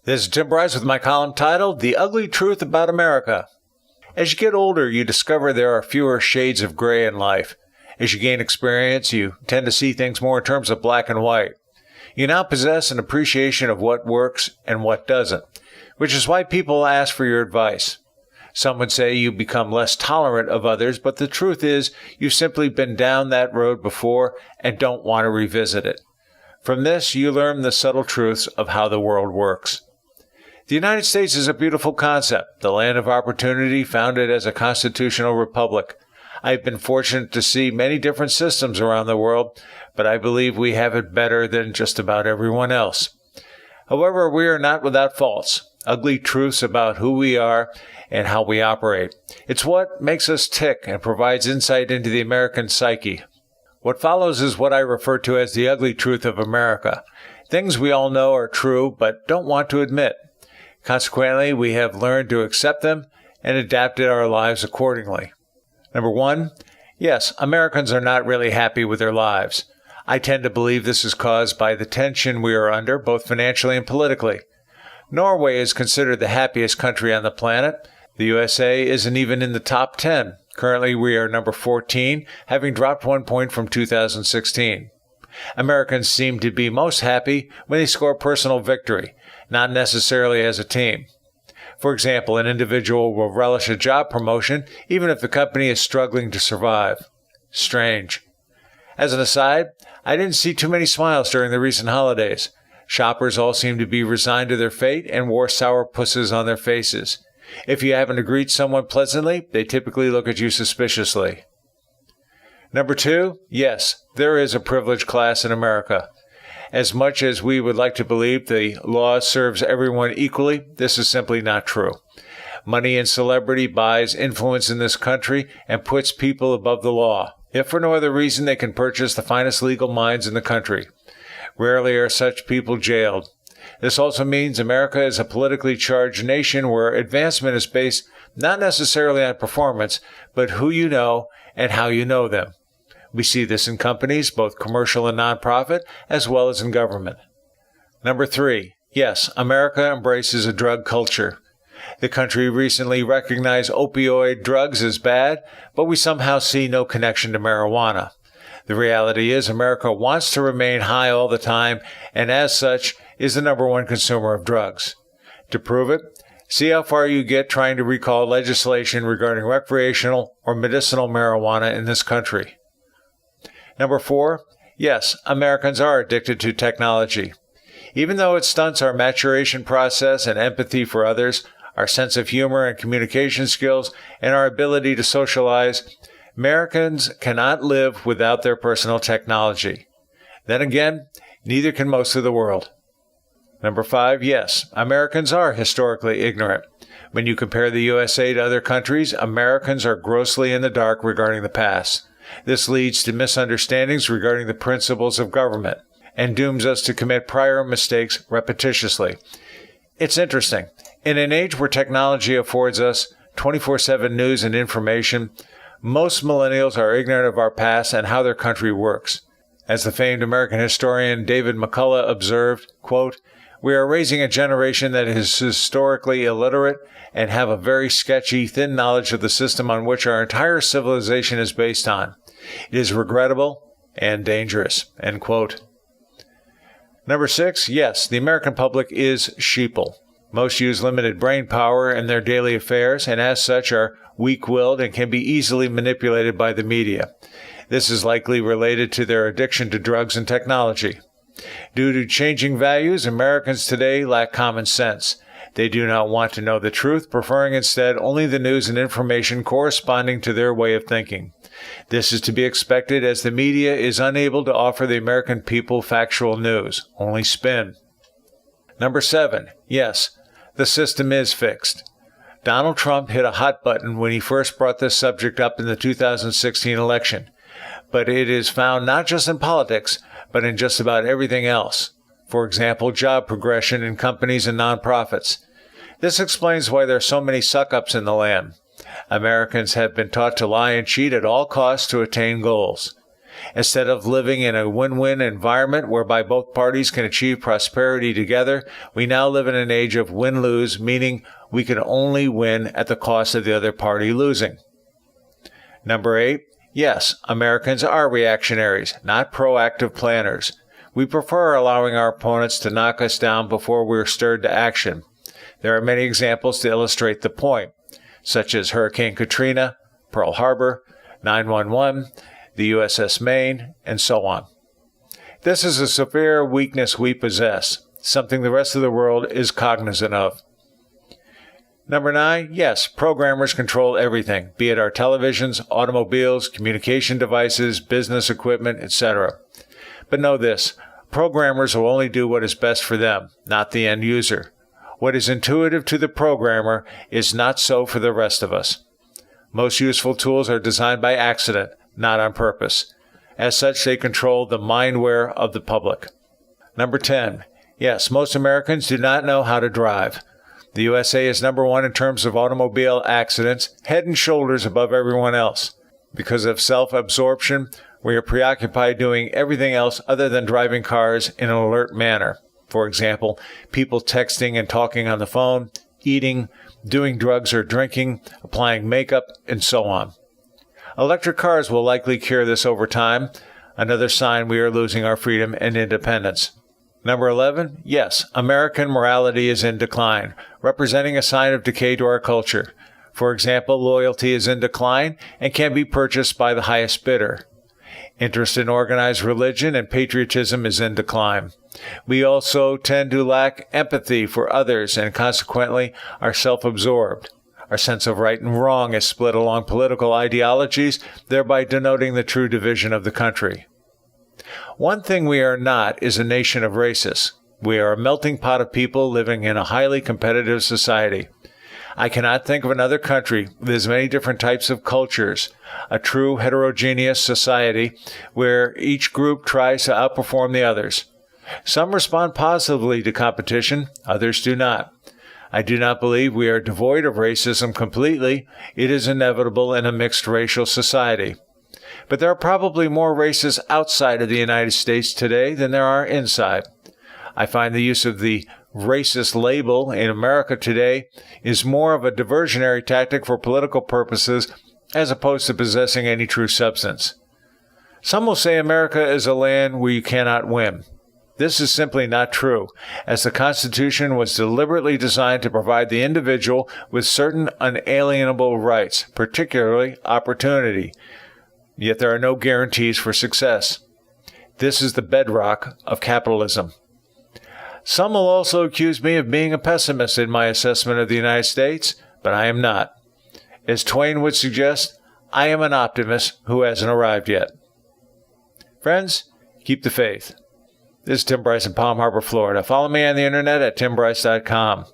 This is Tim Bryce with my column titled, The Ugly Truth About America. As you get older, you discover there are fewer shades of gray in life. As you gain experience, you tend to see things more in terms of black and white. You now possess an appreciation of what works and what doesn't, which is why people ask for your advice. Some would say you become less tolerant of others, but the truth is you've simply been down that road before and don't want to revisit it. From this, you learn the subtle truths of how the world works. The United States is a beautiful concept, the land of opportunity founded as a constitutional republic. I've been fortunate to see many different systems around the world, but I believe we have it better than just about everyone else. However, we are not without faults, ugly truths about who we are and how we operate. It's what makes us tick and provides insight into the American psyche. What follows is what I refer to as the ugly truth of America. Things we all know are true, but don't want to admit. Consequently, we have learned to accept them and adapted our lives accordingly. Number 1, yes, Americans are not really happy with their lives. I tend to believe this is caused by the tension we are under, both financially and politically. Norway is considered the happiest country on the planet. The USA isn't even in the top 10. Currently, we are number 14, having dropped 1 point from 2016. Americans seem to be most happy when they score personal victory, not necessarily as a team. For example, an individual will relish a job promotion even if the company is struggling to survive. Strange. As an aside, I didn't see too many smiles during the recent holidays. Shoppers all seemed to be resigned to their fate and wore sourpusses on their faces. If you happen to greet someone pleasantly, they typically look at you suspiciously. Number 2, yes, there is a privileged class in America. As much as we would like to believe the law serves everyone equally, this is simply not true. Money and celebrity buys influence in this country and puts people above the law. If for no other reason, they can purchase the finest legal minds in the country. Rarely are such people jailed. This also means America is a politically charged nation where advancement is based not necessarily on performance, but who you know and how you know them. We see this in companies, both commercial and nonprofit, as well as in government. Number 3, yes, America embraces a drug culture. The country recently recognized opioid drugs as bad, but we somehow see no connection to marijuana. The reality is America wants to remain high all the time, and as such, is the number 1 consumer of drugs. To prove it, see how far you get trying to recall legislation regarding recreational or medicinal marijuana in this country. Number 4, yes, Americans are addicted to technology. Even though it stunts our maturation process and empathy for others, our sense of humor and communication skills, and our ability to socialize, Americans cannot live without their personal technology. Then again, neither can most of the world. Number 5, yes, Americans are historically ignorant. When you compare the USA to other countries, Americans are grossly in the dark regarding the past. This leads to misunderstandings regarding the principles of government and dooms us to commit prior mistakes repetitiously. It's interesting. In an age where technology affords us 24/7 news and information, most millennials are ignorant of our past and how their country works. As the famed American historian David McCullough observed, quote, "We are raising a generation that is historically illiterate and have a very sketchy, thin knowledge of the system on which our entire civilization is based on. It is regrettable and dangerous." End quote. Number 6, yes, the American public is sheeple. Most use limited brain power in their daily affairs and as such are weak-willed and can be easily manipulated by the media. This is likely related to their addiction to drugs and technology. Due to changing values, Americans today lack common sense. They do not want to know the truth, preferring instead only the news and information corresponding to their way of thinking. This is to be expected as the media is unable to offer the American people factual news, only spin. Number 7, yes, the system is fixed. Donald Trump hit a hot button when he first brought this subject up in the 2016 election. But it is found not just in politics, but in just about everything else. For example, job progression in companies and nonprofits. This explains why there are so many suck-ups in the land. Americans have been taught to lie and cheat at all costs to attain goals. Instead of living in a win-win environment whereby both parties can achieve prosperity together, we now live in an age of win-lose, meaning we can only win at the cost of the other party losing. Number 8, yes, Americans are reactionaries, not proactive planners. We prefer allowing our opponents to knock us down before we're stirred to action. There are many examples to illustrate the point, such as Hurricane Katrina, Pearl Harbor, 9/11, the USS Maine, and so on. This is a severe weakness we possess, something the rest of the world is cognizant of. Number 9, yes, programmers control everything, be it our televisions, automobiles, communication devices, business equipment, etc. But know this, programmers will only do what is best for them, not the end user. What is intuitive to the programmer is not so for the rest of us. Most useful tools are designed by accident, not on purpose. As such, they control the mindware of the public. Number 10, yes, most Americans do not know how to drive. The USA is number 1 in terms of automobile accidents, head and shoulders above everyone else. Because of self-absorption, we are preoccupied doing everything else other than driving cars in an alert manner. For example, people texting and talking on the phone, eating, doing drugs or drinking, applying makeup, and so on. Electric cars will likely cure this over time, another sign we are losing our freedom and independence. Number 11, yes, American morality is in decline, representing a sign of decay to our culture. For example, loyalty is in decline and can be purchased by the highest bidder. Interest in organized religion and patriotism is in decline. We also tend to lack empathy for others and consequently are self-absorbed. Our sense of right and wrong is split along political ideologies, thereby denoting the true division of the country. One thing we are not is a nation of racists. We are a melting pot of people living in a highly competitive society. I cannot think of another country with as many different types of cultures, a true heterogeneous society where each group tries to outperform the others. Some respond positively to competition, others do not. I do not believe we are devoid of racism completely. It is inevitable in a mixed racial society. But there are probably more racists outside of the United States today than there are inside. I find the use of the racist label in America today is more of a diversionary tactic for political purposes as opposed to possessing any true substance. Some will say America is a land where you cannot win. This is simply not true, as the Constitution was deliberately designed to provide the individual with certain unalienable rights, particularly opportunity. Yet there are no guarantees for success. This is the bedrock of capitalism. Some will also accuse me of being a pessimist in my assessment of the United States, but I am not. As Twain would suggest, I am an optimist who hasn't arrived yet. Friends, keep the faith. This is Tim Bryce in Palm Harbor, Florida. Follow me on the internet at timbryce.com.